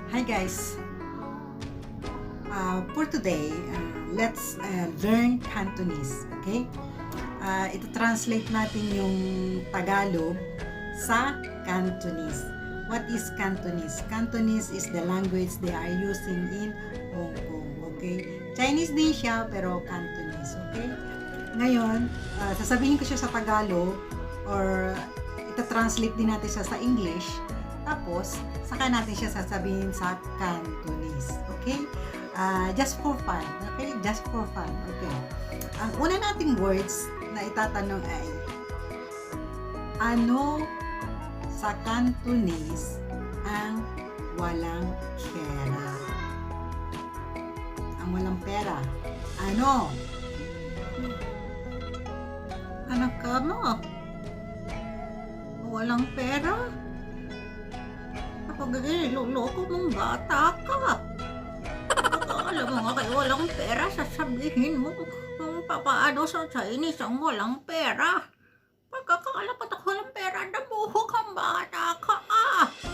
Hi guys! For today, let's learn Cantonese. Okay? Ito translate natin yung Tagalog sa Cantonese. What is Cantonese? Cantonese is the language they are using in Hong Kong. Okay? Chinese din siya pero Cantonese. Okay? Ngayon, sasabihin ko siya sa Tagalog or ita-translate din natin siya sa English. Tapos, saka natin siya sasabihin sa Cantonese. Okay? Just for fun. Okay? Just for fun. Okay. Ang una nating words na itatanong ay, ano sa Cantonese ang walang pera? Ang walang pera. Ano? Ano ka mo? Walang pera? Loko mong bata ka. Alam mo nga kayo walang pera, sasabihin mo kung papaano sa Chinese ang walang pera. Pagkakalapat ako walang pera, nabuho kang bata ka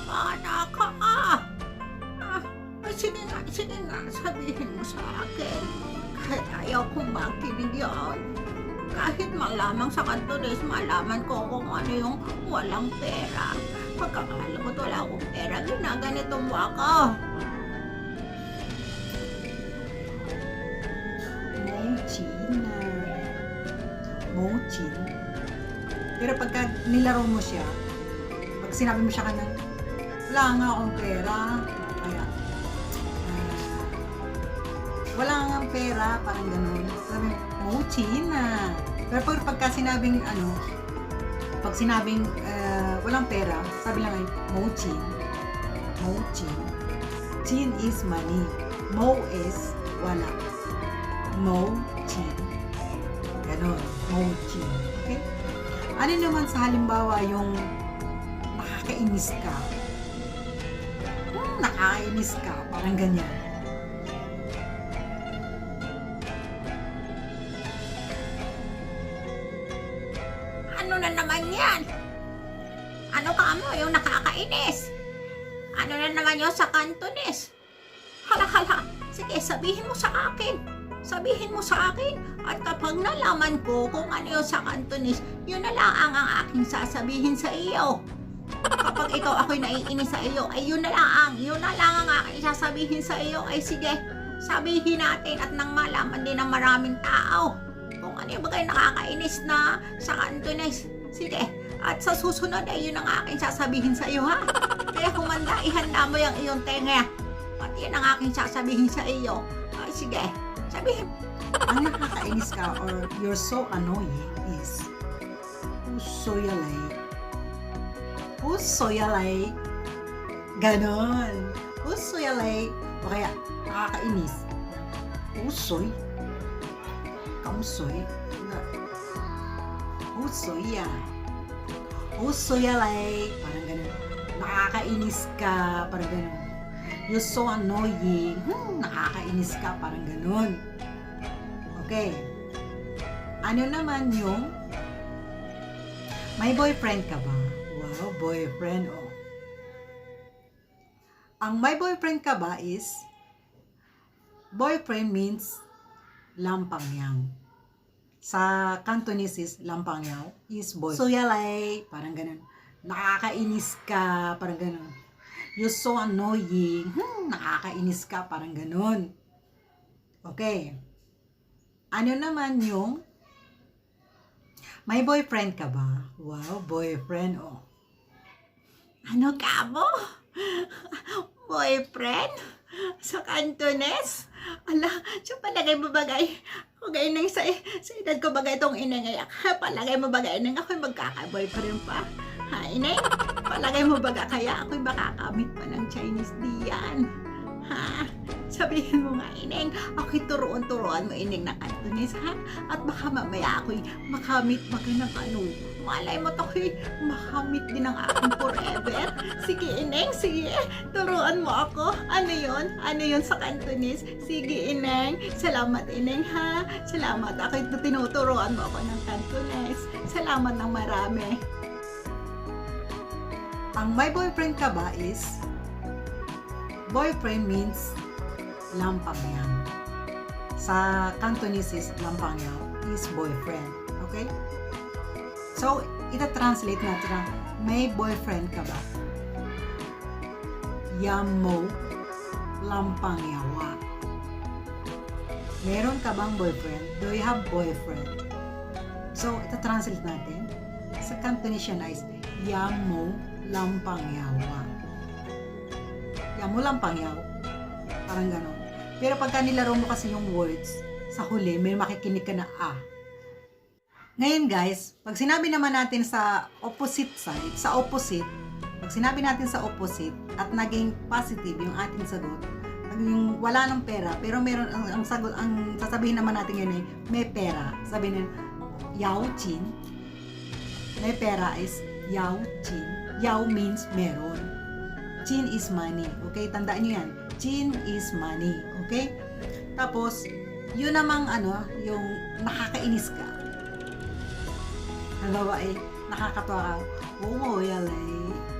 Bata ka sige nga, sabihin mo sa akin. Kahit ayaw kong makinig yan. Kahit malamang sa Cantonese, malaman ko kung ano yung walang pera. Pagkakala ko wala akong pera, ginaganito mo ako. Mochin. Pero pagka nilaro mo siya, pag sinabi mo siya kanang, wala nga akong pera, kaya, wala nga ang pera, parang ganun. Sabi, Mochin na. Pero pagka sinabing, pag sinabing walang pera, sabi lang ay Mochin. Chin is money. Mo is wala. Mochin. Ganon. Mochin. Okay? Ano naman sa halimbawa yung nakakainis ka? Nakakainis ka. Parang ganyan. Ano na naman yan? Ano ka mo yung nakakainis? Ano na naman yun sa Cantonese? Hala. Sige, sabihin mo sa akin. At kapag nalaman ko kung ano yun sa Cantonese, yun na lang ang aking sasabihin sa iyo. Kapag ikaw ako'y naiinis sa iyo, ay yun na lang ang aking sasabihin sa iyo. Ay sige, sabihin natin at nang malaman din ng maraming tao kung ano yung bagay nakakainis na sa Cantonese. Sige, at sa susunod ay yun ang aking sasabihin sa iyo, ha? Kaya humanda, ihanda mo yung iyong tenga. At yun ang aking sasabihin sa iyo. Ay sige, sabihin. Ang nakakainis ka or you're so annoying is Usoyalay. Ganon. Usoyalay. O kaya, nakakainis. Kamusoy. Usoyalay. Parang ganon. Nakakainis ka. Parang ganon. You're so annoying. Nakakainis ka. Parang ganon. Okay. Ano naman yung may boyfriend ka ba? Wow, boyfriend. Oh. Ang may boyfriend ka ba is boyfriend means lampangyang. Sa Cantonese is lampangyang is boy. So yalay, parang ganun. Nakakainis ka, parang ganun. You're so annoying. Nakakainis ka, parang ganun. Okay. Ano naman yung may boyfriend ka ba? Wow, boyfriend. Oh. Ano ka mo? Boyfriend? Sa Cantonese? Ala, siya palagay mo bagay. Bagay nang sa edad ko bagay itong inengay. Palagay mo bagay nang ako'y magkaka-boyfriend pa. Ha, ineng? Palagay mo baga kaya ako'y makakamit pa ng Chinese diyan. Ha? Sabihin mo nga, ineng, ako'y turuan mo, ineng, na Cantonese, ha? At baka mamaya ako'y makamit ng malay mo ako'y makamit din ang aking forever. Sige, ineng, sige, turuan mo ako. Ano yun sa Cantonese? Sige, ineng, salamat, ineng, ha? Salamat, ako'y tinuturuan mo ako ng Cantonese. Salamat ng marami. Ang my boyfriend ka ba is boyfriend means lampangyang. Sa Cantonese, lampangyang is boyfriend. Okay? So, ita-translate natin na, may boyfriend ka ba? Yamo lampangyawa. Meron ka bang boyfriend? Do you have boyfriend? So, ita-translate natin. Sa Cantonese is Yamo lampangyawa. Yamo lampangyaw. Parang ganon. Pero pagka nilaro mo kasi yung words, sa huli, may makikinig ka na Ngayon guys, pag sinabi naman natin sa opposite side, sa opposite, pag sinabi natin sa opposite at naging positive yung ating sagot, yung wala ng pera, pero meron ang sagot, ang sasabihin naman natin ngayon ay may pera. Sabihin natin, yao chin. May pera is yao chin. Yao means meron. Chin is money. Okay? Tandaan nyo yan. Chin is money. Okay? Tapos, yun namang yung nakakainis ka. Halimbawa ay nakakatawa ka. Oo, yalay.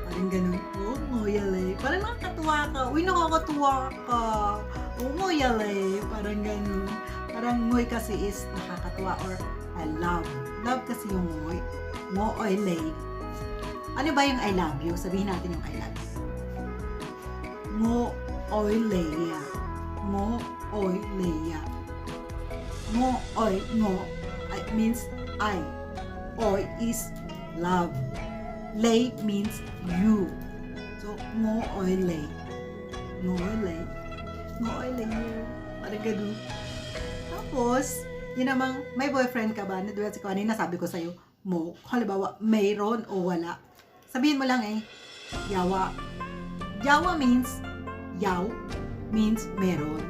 Parang ganun. Oo, yalay. Parang nakakatuwa ka. Uy, nakakatuwa ka. Oo, yalay. Parang ganun. Parang ngoy kasi is nakakatuwa or I love. Love kasi yung ngoy. Ngo oy lay. Ano ba yung I love you? Sabihin natin yung I love you. Ngo oy leya. Ngo oy leya. Ngo oy ngo means I. Oy is love. Lay means you. So, ngo oy lay. Ngo oy lay. Ngo oy lay. Parang ganun. Tapos, yun namang, may boyfriend ka ba? Diba kanina sabi ko sa'yo, mo, halimbawa, mayroon o wala. Sabihin mo lang yawa. Yawa means, yaw means meron.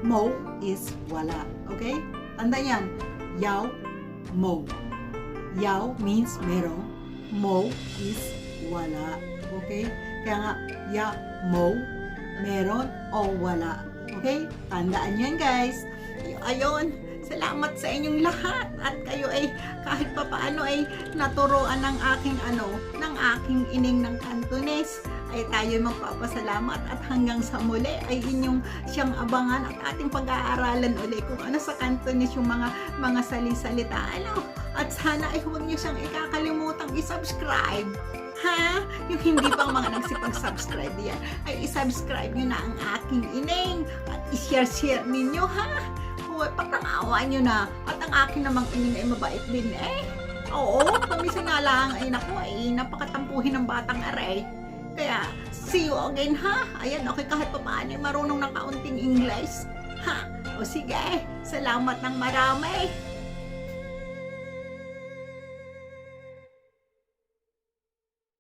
Mo is wala. Okay? Tanda yan. Yaw, mo. Yaw means meron. Mo is wala. Okay? Kaya nga, ya, mo, meron o wala. Okay? Tandaan yan guys. Ayun. Salamat sa inyong lahat at kayo ay kahit papaano ay naturuan ng aking ng aking ining ng Cantonese ay tayo magpapasalamat at hanggang sa muli ay inyong siyang abangan at ating pag-aaralan ulit kung ano sa Cantonese yung mga sali-salita at sana ay huwag niyo siyang ikakalimutang i-subscribe. Ha? Yung hindi pang mga nagsipag-subscribe yan ay i-subscribe niyo na ang aking ining at i-share ninyo ha. Patangawa nyo na. At ang akin namang ining ay mabait din Oo, pamisa nga lang ay naku napakatampuhin ng batang aray. Kaya, see you again ha. Ayan, okay kahit pa paano marunong ng kaunting English. Ha? O sige, salamat ng marami.